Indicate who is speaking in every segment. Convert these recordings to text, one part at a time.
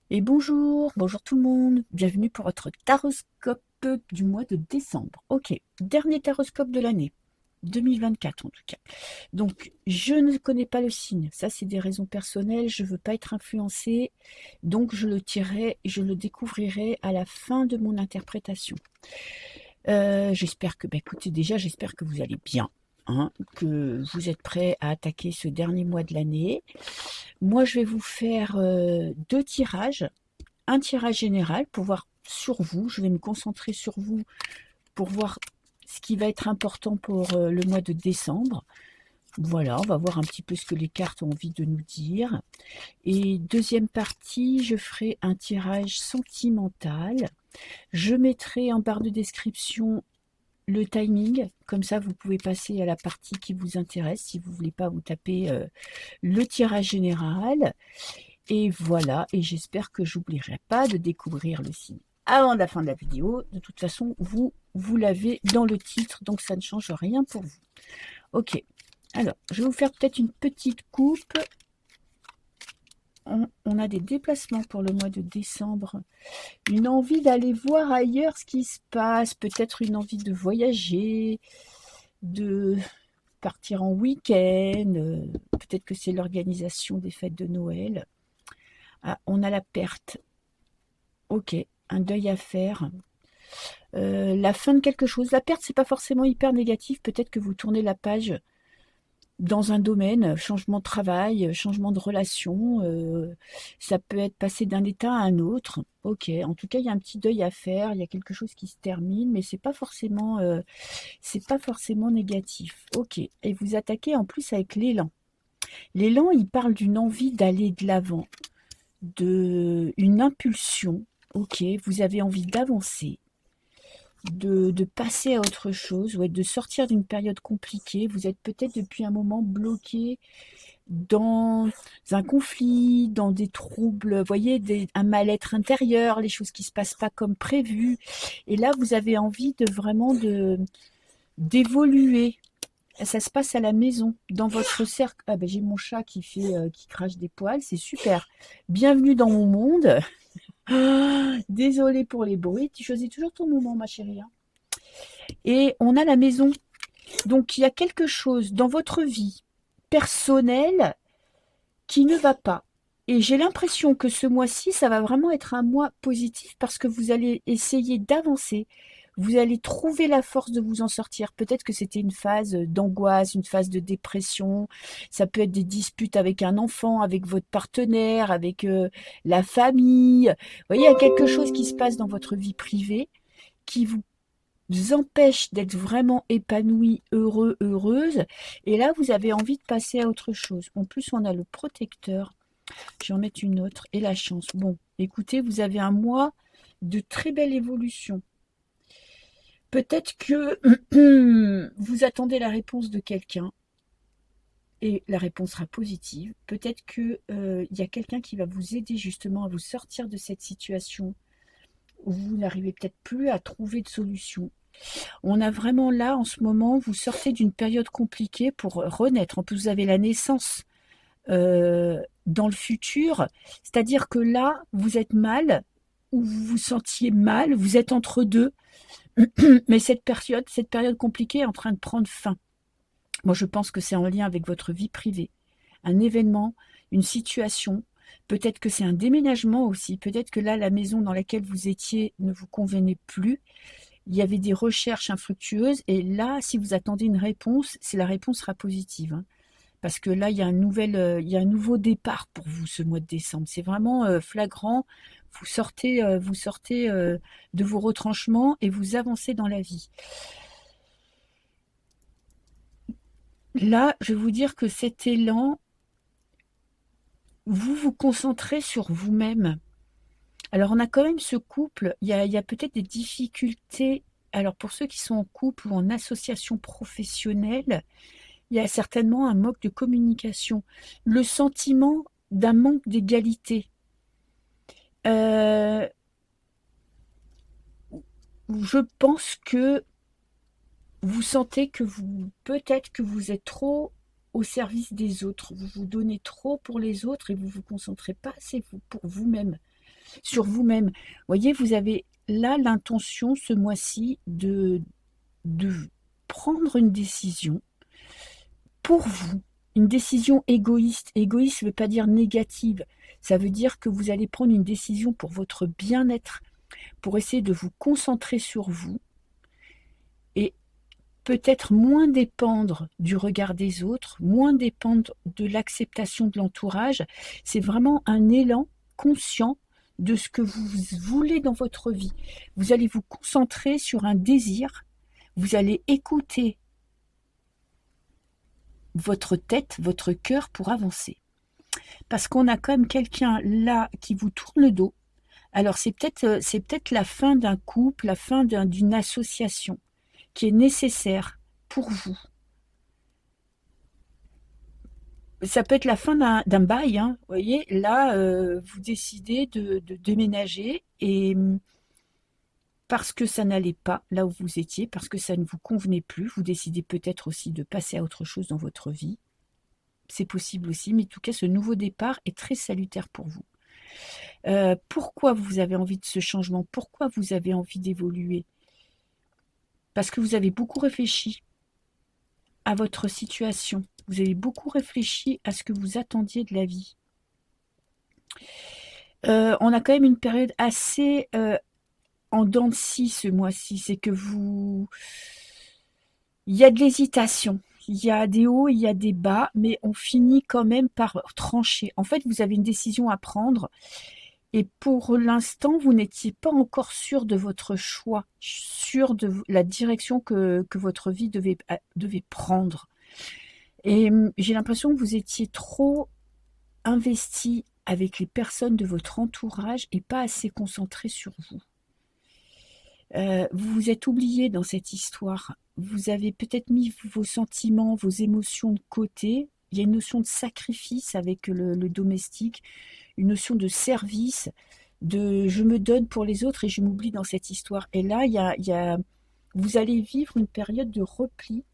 Speaker 1: Et bonjour, bonjour tout le monde, bienvenue pour votre taroscope du mois de décembre. Ok, dernier taroscope de l'année, 2024 en tout cas. Donc, je ne connais pas le signe, ça c'est des raisons personnelles, je ne veux pas être influencée, donc je le tirerai et je le découvrirai à la fin de mon interprétation. J'espère que, écoutez, déjà j'espère que vous allez bien, hein, que vous êtes prêts à attaquer ce dernier mois de l'année. Moi je vais vous faire deux tirages, un tirage général pour voir sur vous. Je vais me concentrer sur vous pour voir ce qui va être important pour le mois de décembre. Voilà, on va voir un petit peu ce que les cartes ont envie de nous dire. Et deuxième partie, je ferai un tirage sentimental. Je mettrai en barre de description le timing, comme ça vous pouvez passer à la partie qui vous intéresse si vous ne voulez pas vous taper le tirage général. Et voilà, et j'espère que j'oublierai pas de découvrir le signe avant la fin de la vidéo. De toute façon, vous l'avez dans le titre, donc ça ne change rien pour vous. Ok, alors, je vais vous faire peut-être une petite coupe. On a des déplacements pour le mois de décembre. Une envie d'aller voir ailleurs ce qui se passe. Peut-être une envie de voyager, de partir en week-end. Peut-être que c'est l'organisation des fêtes de Noël. Ah, on a la perte. Ok, un deuil à faire. La fin de quelque chose. La perte, c'est pas forcément hyper négatif. Peut-être que vous tournez la page dans un domaine, changement de travail, changement de relation. Ça peut être passé d'un état à un autre. Ok, en tout cas, il y a un petit deuil à faire. Il y a quelque chose qui se termine, mais c'est pas forcément négatif. Ok, et vous attaquez en plus avec l'élan. L'élan, il parle d'une envie d'aller de l'avant, de une impulsion. Ok, vous avez envie d'avancer, de passer à autre chose, ouais, de sortir d'une période compliquée. Vous êtes peut-être depuis un moment bloqué dans un conflit, dans des troubles, vous voyez, un mal-être intérieur, les choses qui se passent pas comme prévu. Et là, vous avez envie de vraiment d'évoluer. Ça se passe à la maison, dans votre cercle. Ah ben j'ai mon chat qui crache des poils, c'est super. Bienvenue dans mon monde. Désolée pour les bruits. Tu choisis toujours ton moment, ma chérie, hein. Et on a la maison. Donc il y a quelque chose dans votre vie personnelle qui ne va pas. Et j'ai l'impression que ce mois-ci, ça va vraiment être un mois positif parce que vous allez essayer d'avancer. Vous allez trouver la force de vous en sortir. Peut-être que c'était une phase d'angoisse, une phase de dépression. Ça peut être des disputes avec un enfant, avec votre partenaire, avec la famille. Vous voyez, il y a quelque chose qui se passe dans votre vie privée qui vous empêche d'être vraiment épanoui, heureux, heureuse. Et là, vous avez envie de passer à autre chose. En plus, on a le protecteur. Je vais en mettre une autre. Et la chance. Bon, écoutez, vous avez un mois de très belle évolution. Peut-être que vous attendez la réponse de quelqu'un et la réponse sera positive. Peut-être que il y a quelqu'un qui va vous aider justement à vous sortir de cette situation où vous n'arrivez peut-être plus à trouver de solution. On a vraiment là, en ce moment, vous sortez d'une période compliquée pour renaître. En plus, vous avez la naissance dans le futur. C'est-à-dire que là, vous êtes mal, ou vous vous sentiez mal, vous êtes entre deux. Mais cette période compliquée est en train de prendre fin. Moi, je pense que c'est en lien avec votre vie privée. Un événement, une situation. Peut-être que c'est un déménagement aussi. Peut-être que là, la maison dans laquelle vous étiez ne vous convenait plus. Il y avait des recherches infructueuses et là, si vous attendez une réponse, la réponse sera positive, hein. Parce que là, il y a un nouveau départ pour vous ce mois de décembre. C'est vraiment flagrant. Vous sortez de vos retranchements et vous avancez dans la vie. Là, je vais vous dire que cet élan, vous vous concentrez sur vous-même. Alors, on a quand même ce couple. Il y a peut-être des difficultés. Alors, pour ceux qui sont en couple ou en association professionnelle, il y a certainement un manque de communication, le sentiment d'un manque d'égalité. Euh, je pense que vous sentez que peut-être que vous êtes trop au service des autres. Vous vous donnez trop pour les autres et vous vous concentrez pas assez pour vous-même. sur vous-même. Vous voyez, vous avez là l'intention ce mois-ci de prendre une décision pour vous, une décision égoïste. Égoïste ne veut pas dire négative, ça veut dire que vous allez prendre une décision pour votre bien-être, pour essayer de vous concentrer sur vous et peut-être moins dépendre du regard des autres, moins dépendre de l'acceptation de l'entourage. C'est vraiment un élan conscient de ce que vous voulez dans votre vie. Vous allez vous concentrer sur un désir, vous allez écouter votre tête, votre cœur pour avancer. Parce qu'on a quand même quelqu'un là qui vous tourne le dos. Alors c'est peut-être la fin d'un couple, la fin d'une association qui est nécessaire pour vous. Ça peut être la fin d'un bail, hein. Vous voyez, là, vous décidez de déménager et parce que ça n'allait pas là où vous étiez, parce que ça ne vous convenait plus, vous décidez peut-être aussi de passer à autre chose dans votre vie. C'est possible aussi, mais en tout cas, ce nouveau départ est très salutaire pour vous. Pourquoi vous avez envie de ce changement? Pourquoi vous avez envie d'évoluer? Parce que vous avez beaucoup réfléchi à votre situation. Vous avez beaucoup réfléchi à ce que vous attendiez de la vie. On a quand même une période assez en dents de scie ce mois-ci. C'est que il y a de l'hésitation. Il y a des hauts, il y a des bas, mais on finit quand même par trancher. En fait, vous avez une décision à prendre et pour l'instant, vous n'étiez pas encore sûr de votre choix, sûr de la direction que votre vie devait prendre. Et j'ai l'impression que vous étiez trop investi avec les personnes de votre entourage et pas assez concentré sur vous. Vous vous êtes oublié dans cette histoire. Vous avez peut-être mis vos sentiments, vos émotions de côté. Il y a une notion de sacrifice avec le domestique, une notion de service, de je me donne pour les autres et je m'oublie dans cette histoire. Et là, vous allez vivre une période de repli,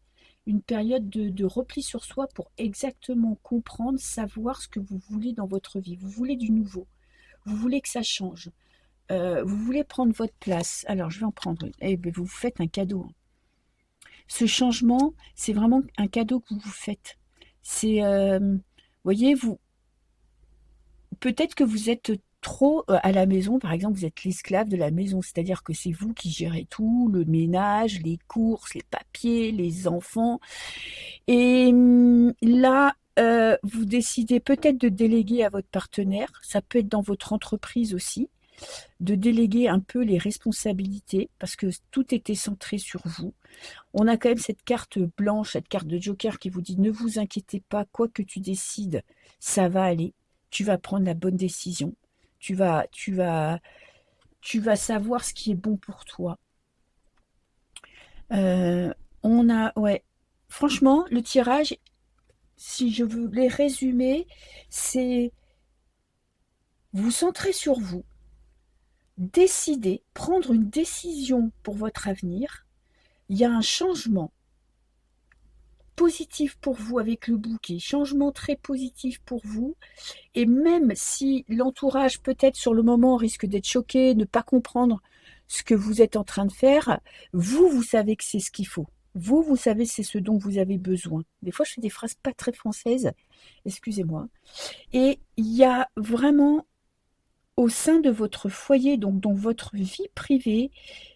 Speaker 1: une période de repli sur soi pour exactement comprendre, savoir ce que vous voulez dans votre vie. Vous voulez du nouveau. Vous voulez que ça change. Vous voulez prendre votre place. Alors, je vais en prendre une. Eh bien, vous vous faites un cadeau. Ce changement, c'est vraiment un cadeau que vous vous faites. C'est, voyez, peut-être que vous êtes trop à la maison, par exemple, vous êtes l'esclave de la maison, c'est-à-dire que c'est vous qui gérez tout, le ménage, les courses, les papiers, les enfants. Et là, vous décidez peut-être de déléguer à votre partenaire, ça peut être dans votre entreprise aussi, de déléguer un peu les responsabilités, parce que tout était centré sur vous. On a quand même cette carte blanche, cette carte de Joker qui vous dit « Ne vous inquiétez pas, quoi que tu décides, ça va aller. Tu vas prendre la bonne décision. Tu vas savoir ce qui est bon pour toi. » Ouais. Franchement, le tirage, si je voulais résumer, c'est vous centrer sur vous, décider, prendre une décision pour votre avenir. Il y a un changement positif pour vous avec le bouquet, changement très positif pour vous. Et même si l'entourage, peut-être sur le moment, risque d'être choqué, ne pas comprendre ce que vous êtes en train de faire, vous savez que c'est ce qu'il faut. Vous savez c'est ce dont vous avez besoin. Des fois, je fais des phrases pas très françaises, excusez-moi. Et il y a vraiment, au sein de votre foyer, donc dans votre vie privée,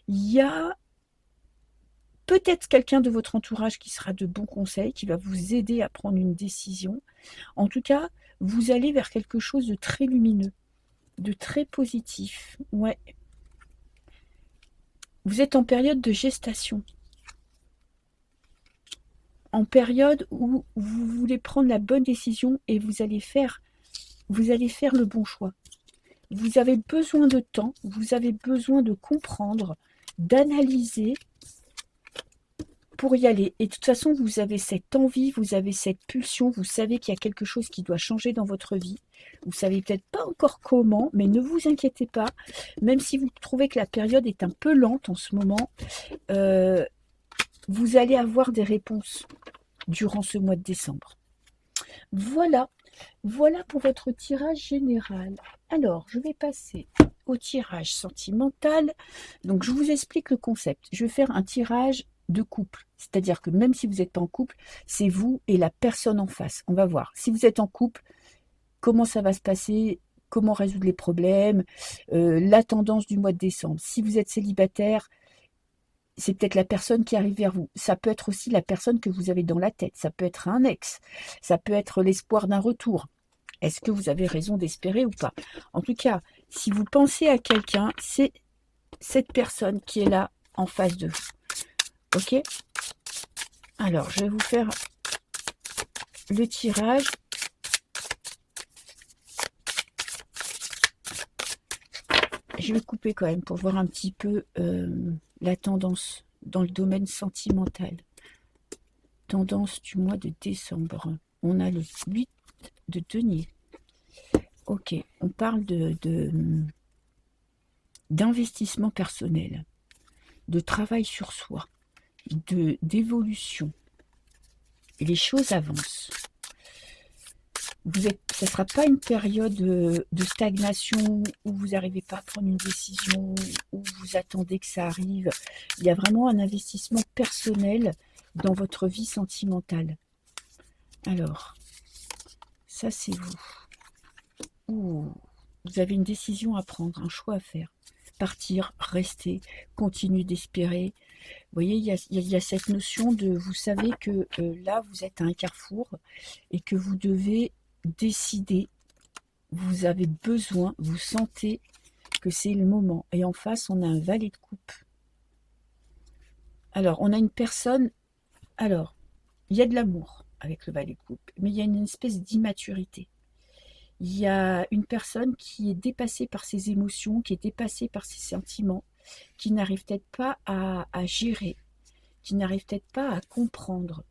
Speaker 1: il y a peut-être quelqu'un de votre entourage qui sera de bons conseils, qui va vous aider à prendre une décision. En tout cas, vous allez vers quelque chose de très lumineux, de très positif. Ouais. Vous êtes en période de gestation. En période où vous voulez prendre la bonne décision et vous allez faire le bon choix. Vous avez besoin de temps, vous avez besoin de comprendre, d'analyser pour y aller. Et de toute façon, vous avez cette envie, vous avez cette pulsion, vous savez qu'il y a quelque chose qui doit changer dans votre vie. Vous savez peut-être pas encore comment, mais ne vous inquiétez pas. Même si vous trouvez que la période est un peu lente en ce moment, vous allez avoir des réponses durant ce mois de décembre. Voilà. Voilà pour votre tirage général. Alors, je vais passer au tirage sentimental. Donc, je vous explique le concept. Je vais faire un tirage de couple. C'est-à-dire que même si vous êtes en couple, c'est vous et la personne en face. On va voir. Si vous êtes en couple, comment ça va se passer, comment résoudre les problèmes, la tendance du mois de décembre. Si vous êtes célibataire, c'est peut-être la personne qui arrive vers vous. Ça peut être aussi la personne que vous avez dans la tête. Ça peut être un ex. Ça peut être l'espoir d'un retour. Est-ce que vous avez raison d'espérer ou pas? En tout cas, si vous pensez à quelqu'un, c'est cette personne qui est là en face de vous. Ok? Alors, je vais vous faire le tirage. Je vais couper quand même pour voir un petit peu la tendance dans le domaine sentimental. Tendance du mois de décembre. On a le 8 de denier. Ok, on parle d'investissement personnel, de travail sur soi, d'évolution. Et les choses avancent. Ça ne sera pas une période de stagnation où vous n'arrivez pas à prendre une décision, où vous attendez que ça arrive. Il y a vraiment un investissement personnel dans votre vie sentimentale. Alors, ça c'est vous. Ouh, vous avez une décision à prendre, un choix à faire. Partir, rester, continuer d'espérer. Vous voyez, il y a cette notion de, vous savez que là, vous êtes à un carrefour et que vous devez décider, vous avez besoin, vous sentez que c'est le moment. Et en face, on a un valet de coupe. Alors, on a une personne, alors, il y a de l'amour avec le valet de coupe, mais il y a une espèce d'immaturité. Il y a une personne qui est dépassée par ses émotions, qui est dépassée par ses sentiments, qui n'arrive peut-être pas à gérer, qui n'arrive peut-être pas à comprendre.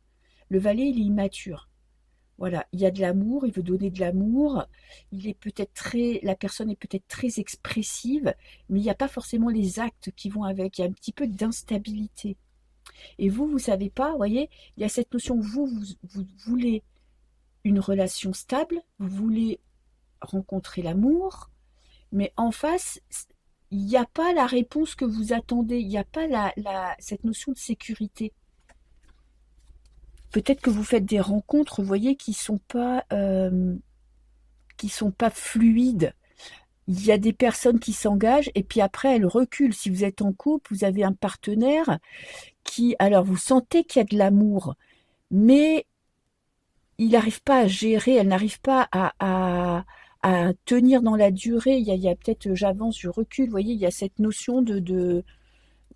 Speaker 1: Le valet, il est immature. Voilà, il y a de l'amour, il veut donner de l'amour, la personne est peut-être très expressive, mais il n'y a pas forcément les actes qui vont avec, il y a un petit peu d'instabilité. Et vous savez pas, vous voyez, il y a cette notion, vous voulez une relation stable, vous voulez rencontrer l'amour, mais en face, il n'y a pas la réponse que vous attendez, il n'y a pas cette notion de sécurité. Peut-être que vous faites des rencontres, vous voyez, qui sont pas fluides. Il y a des personnes qui s'engagent et puis après elles reculent. Si vous êtes en couple, vous avez un partenaire alors vous sentez qu'il y a de l'amour, mais il n'arrive pas à gérer, elle n'arrive pas à tenir dans la durée. Il y a peut-être, j'avance, je recule. Vous voyez, il y a cette notion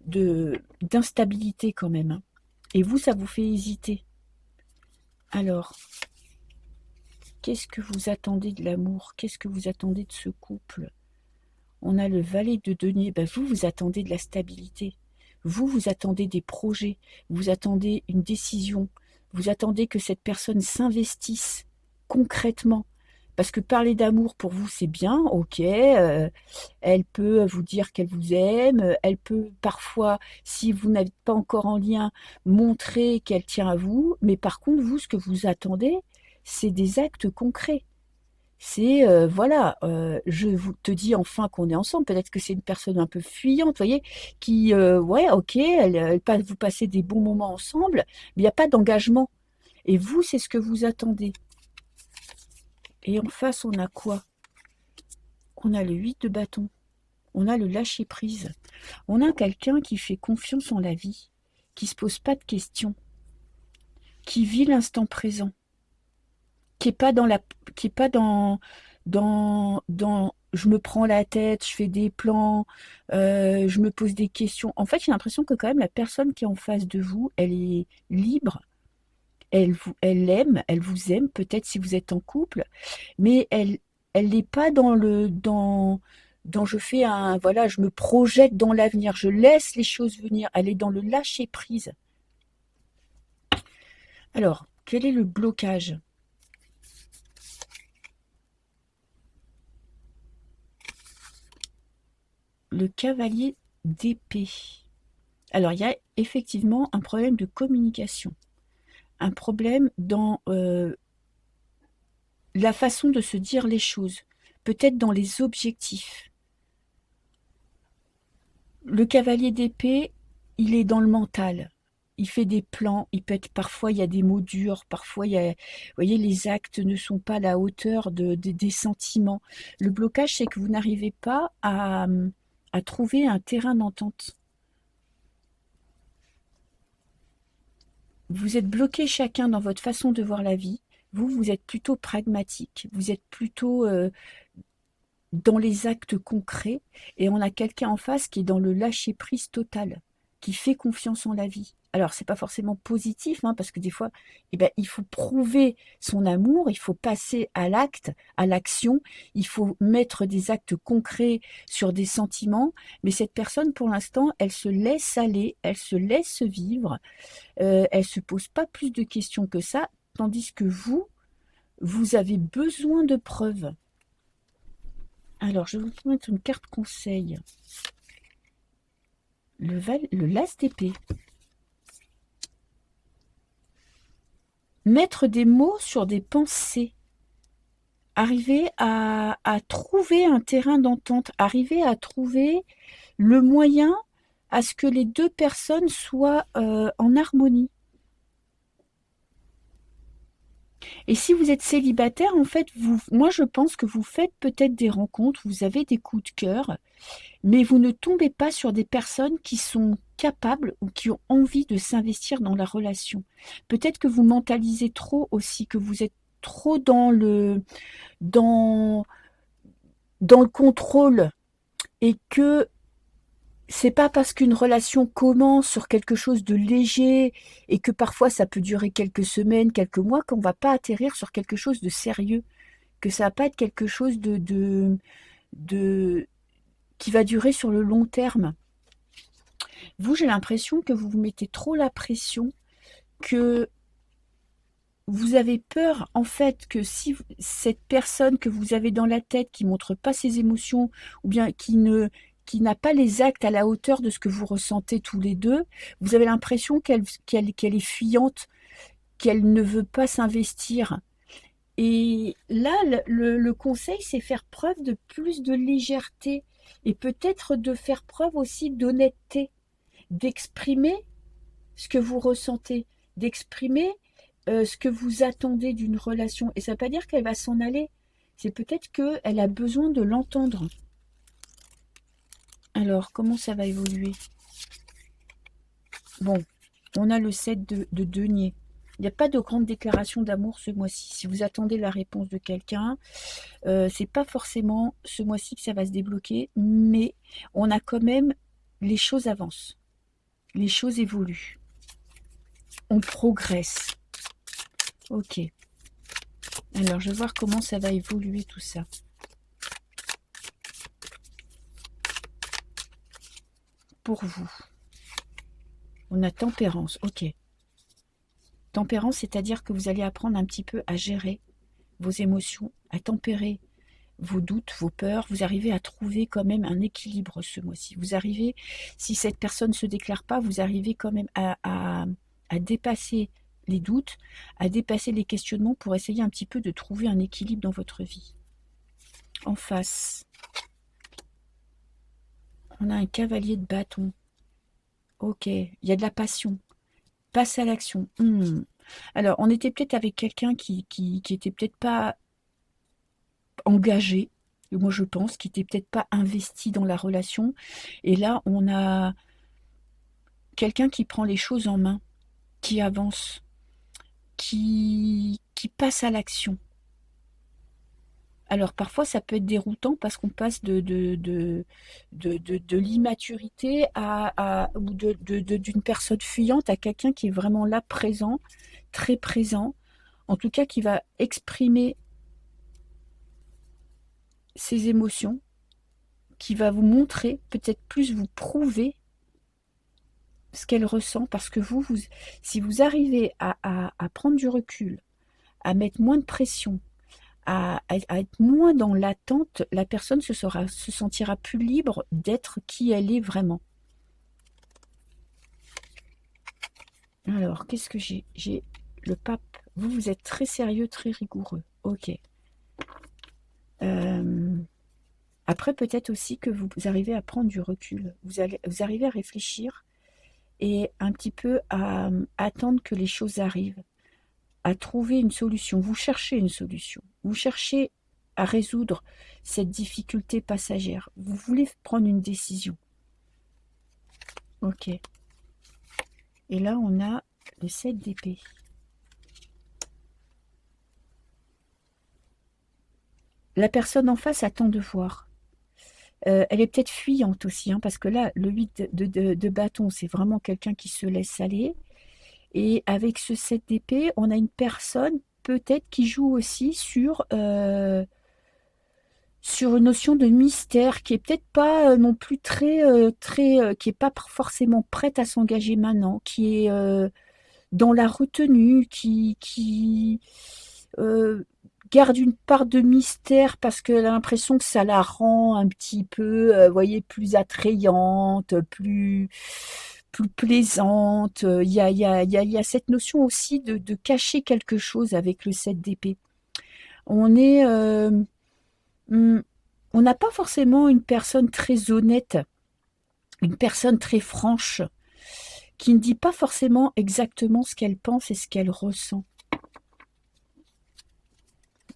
Speaker 1: d'instabilité quand même, hein. Et vous, ça vous fait hésiter. Alors, qu'est-ce que vous attendez de l'amour? Qu'est-ce que vous attendez de ce couple? On a le valet de denier. Ben vous attendez de la stabilité. Vous attendez des projets. Vous attendez une décision. Vous attendez que cette personne s'investisse concrètement. Parce que parler d'amour pour vous, c'est bien, ok. Elle peut vous dire qu'elle vous aime. Elle peut parfois, si vous n'êtes pas encore en lien, montrer qu'elle tient à vous. Mais par contre, vous, ce que vous attendez, c'est des actes concrets. C'est, voilà, je te dis enfin qu'on est ensemble. Peut-être que c'est une personne un peu fuyante, vous voyez, qui, ouais, ok, vous passez des bons moments ensemble, mais il n'y a pas d'engagement. Et vous, c'est ce que vous attendez. Et en face, on a quoi? On a le 8 de bâton. On a le lâcher-prise. On a quelqu'un qui fait confiance en la vie, qui se pose pas de questions, qui vit l'instant présent, qui est pas dans je me prends la tête, je fais des plans, je me pose des questions. En fait, j'ai l'impression que quand même la personne qui est en face de vous, elle est libre, elle vous aime peut-être si vous êtes en couple, mais elle n'est pas dans je fais voilà, je me projette dans l'avenir, je laisse les choses venir. Elle est dans le lâcher prise. Alors, quel est le blocage? Le cavalier d'épée. Alors, il y a effectivement un problème de communication, un problème la façon de se dire les choses, peut-être dans les objectifs. Le cavalier d'épée, il est dans le mental. Il fait des plans, il peut être parfois il y a des mots durs, parfois il y a, vous voyez, les actes ne sont pas à la hauteur des sentiments. Le blocage, c'est que vous n'arrivez pas à trouver un terrain d'entente. Vous êtes bloqués chacun dans votre façon de voir la vie. Vous, vous êtes plutôt pragmatique. Vous êtes plutôt dans les actes concrets. Et on a quelqu'un en face qui est dans le lâcher-prise total, qui fait confiance en la vie. Alors, c'est pas forcément positif, hein, parce que des fois, eh ben, il faut prouver son amour, il faut passer à l'acte, à l'action, il faut mettre des actes concrets sur des sentiments. Mais cette personne, pour l'instant, elle se laisse aller, elle se laisse vivre. Elle se pose pas plus de questions que ça, tandis que vous avez besoin de preuves. Alors, je vais vous mettre une carte conseil. Le las d'épée. Mettre des mots sur des pensées. Arriver à trouver un terrain d'entente. Arriver à trouver le moyen à ce que les deux personnes soient en harmonie. Et si vous êtes célibataire, en fait, moi je pense que vous faites peut-être des rencontres, vous avez des coups de cœur, mais vous ne tombez pas sur des personnes qui sont capables ou qui ont envie de s'investir dans la relation. Peut-être que vous mentalisez trop aussi, que vous êtes trop dans, dans le contrôle et que c'est pas parce qu'une relation commence sur quelque chose de léger et que parfois ça peut durer quelques semaines, quelques mois, qu'on va pas atterrir sur quelque chose de sérieux, que ça va pas être quelque chose de qui va durer sur le long terme. Vous, j'ai l'impression que vous vous mettez trop la pression, que vous avez peur en fait que si cette personne que vous avez dans la tête qui montre pas ses émotions ou bien qui n'a pas les actes à la hauteur de ce que vous ressentez tous les deux, vous avez l'impression qu'elle est fuyante, qu'elle ne veut pas s'investir. Et là, le conseil, c'est faire preuve de plus de légèreté et peut-être de faire preuve aussi d'honnêteté, d'exprimer ce que vous ressentez, d'exprimer ce que vous attendez d'une relation. Et ça ne veut pas dire qu'elle va s'en aller. C'est peut-être qu'elle a besoin de l'entendre. Alors, comment ça va évoluer? Bon, on a le 7 de denier. Il n'y a pas de grande déclaration d'amour ce mois-ci. Si vous attendez la réponse de quelqu'un, c'est pas forcément ce mois-ci que ça va se débloquer, mais on a quand même, les choses avancent, les choses évoluent, on progresse. Ok. Alors, je vais voir comment ça va évoluer tout ça. Pour vous. On a tempérance, ok. Tempérance, c'est-à-dire que vous allez apprendre un petit peu à gérer vos émotions, à tempérer vos doutes, vos peurs. Vous arrivez à trouver quand même un équilibre ce mois-ci. Vous arrivez, si cette personne ne se déclare pas, vous arrivez quand même à dépasser les doutes, à dépasser les questionnements pour essayer un petit peu de trouver un équilibre dans votre vie. En face, on a un cavalier de bâton. Ok, il y a de la passion. Passe à l'action. Alors, on était peut-être avec quelqu'un qui était peut-être pas engagé, moi je pense, qui était peut-être pas investi dans la relation. Et là, on a quelqu'un qui prend les choses en main, qui avance, qui passe à l'action. Alors parfois ça peut être déroutant parce qu'on passe de l'immaturité ou d'une personne fuyante à quelqu'un qui est vraiment là, présent, très présent, en tout cas qui va exprimer ses émotions, qui va vous montrer, peut-être plus vous prouver ce qu'elle ressent, parce que si vous arrivez à prendre du recul, à mettre moins de pression, à être moins dans l'attente, la personne se sentira plus libre d'être qui elle est vraiment. Alors, qu'est-ce que j'ai? J'ai le pape. Vous êtes très sérieux, très rigoureux. Ok. Euh, Après, peut-être aussi que vous arrivez à prendre du recul. Vous arrivez à réfléchir et un petit peu à attendre que les choses arrivent, à trouver une solution. Vous cherchez une solution. Vous cherchez à résoudre cette difficulté passagère. Vous voulez prendre une décision. Ok. Et là, on a le 7 d'épée. La personne en face attend de voir. Elle est peut-être fuyante aussi, hein, parce que là, le 8 de bâton, c'est vraiment quelqu'un qui se laisse aller. Et avec ce 7 d'épée, on a une personne peut-être qui joue aussi sur une notion de mystère qui est peut-être pas non plus qui est pas forcément prête à s'engager maintenant, qui est dans la retenue, qui euh, garde une part de mystère parce qu'elle a l'impression que ça la rend un petit peu, vous voyez, plus attrayante, plus plaisante. Il y a cette notion aussi de cacher quelque chose avec le 7 d'épée. On est, hmm, on n'a pas forcément une personne très honnête, une personne très franche, qui ne dit pas forcément exactement ce qu'elle pense et ce qu'elle ressent.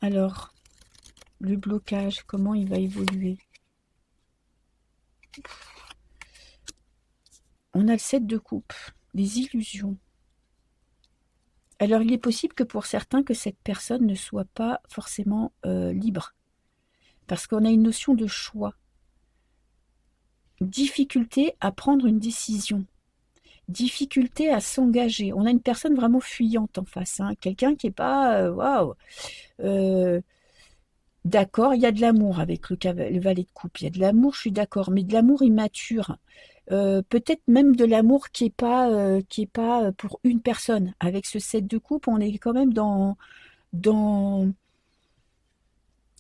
Speaker 1: Alors, le blocage, comment il va évoluer? On a le 7 de coupe, des illusions. Alors, il est possible que pour certains, que cette personne ne soit pas forcément libre. Parce qu'on a une notion de choix. Difficulté à prendre une décision. Difficulté à s'engager. On a une personne vraiment fuyante en face. Hein. Quelqu'un qui n'est pas... Waouh D'accord, il y a de l'amour avec le valet de coupe. Il y a de l'amour, je suis d'accord. Mais de l'amour immature. Peut-être même de l'amour qui est pas pour une personne. Avec ce 7 de coupe, on est quand même dans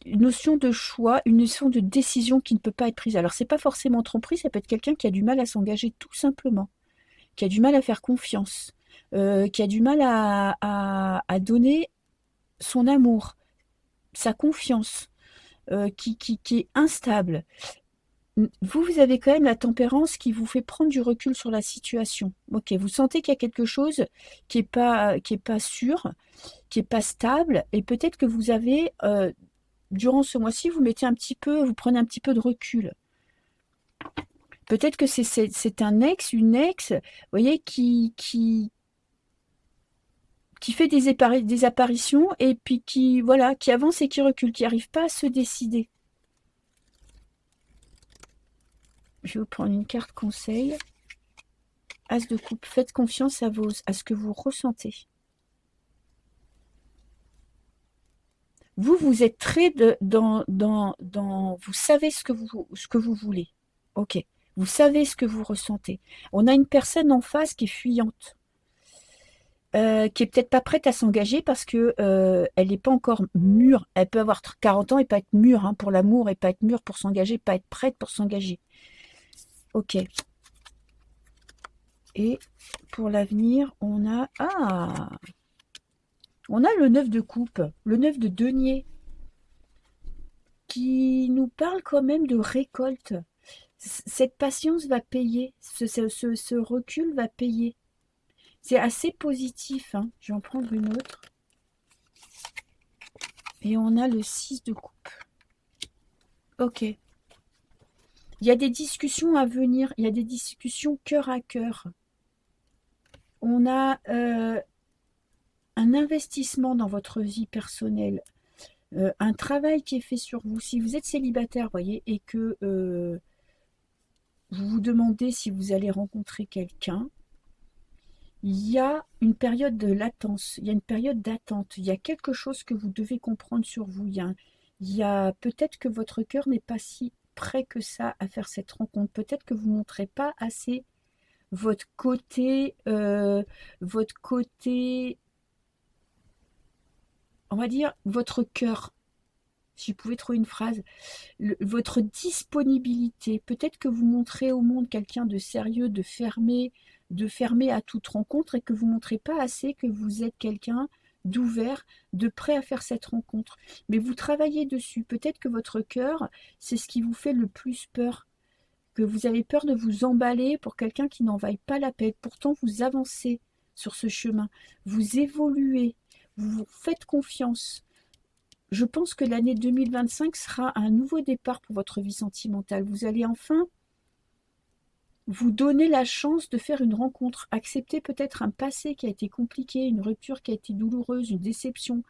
Speaker 1: une notion de choix, une notion de décision qui ne peut pas être prise. Alors, c'est pas forcément tromperie, ça peut être quelqu'un qui a du mal à s'engager tout simplement, qui a du mal à faire confiance, qui a du mal à donner son amour, sa confiance, qui est instable. Vous avez quand même la tempérance qui vous fait prendre du recul sur la situation. Ok, vous sentez qu'il y a quelque chose qui est pas sûr, qui est pas stable, et peut-être que vous avez durant ce mois-ci, vous prenez un petit peu de recul. Peut-être que c'est un ex, une ex, vous voyez, qui fait des apparitions et puis voilà, qui avance et qui recule, qui n'arrive pas à se décider. Je vais vous prendre une carte conseil. As de coupe, faites confiance à ce que vous ressentez. Vous êtes très vous savez ce que vous voulez. Ok. Vous savez ce que vous ressentez. On a une personne en face qui est fuyante, qui est peut-être pas prête à s'engager parce que elle n'est pas encore mûre. Elle peut avoir 40 ans et pas être mûre hein, pour l'amour et pas être mûre pour s'engager, pas être prête pour s'engager. Ok. Et pour l'avenir, on a le 9 de coupe, le 9 de denier, qui nous parle quand même de récolte. Cette patience va payer, ce recul va payer. C'est assez positif. Hein. Je vais en prendre une autre. Et on a le 6 de coupe. Ok. Il y a des discussions à venir. Il y a des discussions cœur à cœur. On a un investissement dans votre vie personnelle. Un travail qui est fait sur vous. Si vous êtes célibataire, voyez, et que vous vous demandez si vous allez rencontrer quelqu'un, il y a une période de latence, il y a une période d'attente, il y a quelque chose que vous devez comprendre sur vous. Il y a peut-être que votre cœur n'est pas si prêt que ça à faire cette rencontre. Peut-être que vous ne montrez pas assez votre côté, on va dire, votre cœur. Si vous pouvez trouver une phrase, votre disponibilité. Peut-être que vous montrez au monde quelqu'un de sérieux, de fermé à toute rencontre et que vous ne montrez pas assez que vous êtes quelqu'un d'ouvert, de prêt à faire cette rencontre. Mais vous travaillez dessus. Peut-être que votre cœur, c'est ce qui vous fait le plus peur, que vous avez peur de vous emballer pour quelqu'un qui n'en vaille pas la peine. Pourtant, vous avancez sur ce chemin, vous évoluez, vous vous faites confiance. Je pense que l'année 2025 sera un nouveau départ pour votre vie sentimentale. Vous allez enfin vous donner la chance de faire une rencontre, accepter peut-être un passé qui a été compliqué, une rupture qui a été douloureuse, une déception,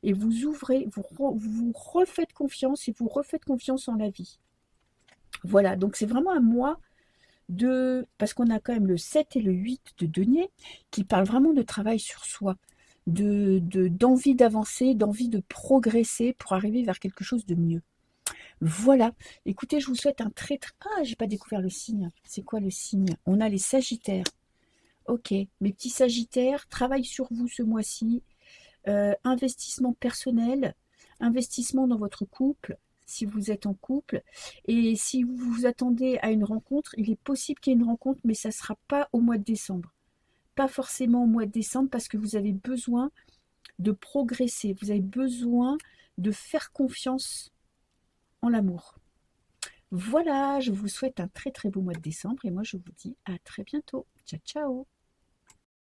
Speaker 1: et vous ouvrez, vous refaites confiance et vous refaites confiance en la vie. Voilà, donc c'est vraiment un mois parce qu'on a quand même le 7 et le 8 de denier qui parlent vraiment de travail sur soi, d'envie d'avancer, d'envie de progresser pour arriver vers quelque chose de mieux. Voilà, écoutez, je vous souhaite un Ah, j'ai pas découvert le signe. C'est quoi le signe? On a les Sagittaires. Ok, mes petits Sagittaires, travail sur vous ce mois-ci. Investissement personnel, investissement dans votre couple, si vous êtes en couple. Et si vous vous attendez à une rencontre, il est possible qu'il y ait une rencontre, mais ça ne sera pas au mois de décembre. Pas forcément au mois de décembre parce que vous avez besoin de progresser. Vous avez besoin de faire confiance en l'amour. Voilà, je vous souhaite un très très beau mois de décembre et moi je vous dis à très bientôt. Ciao ciao.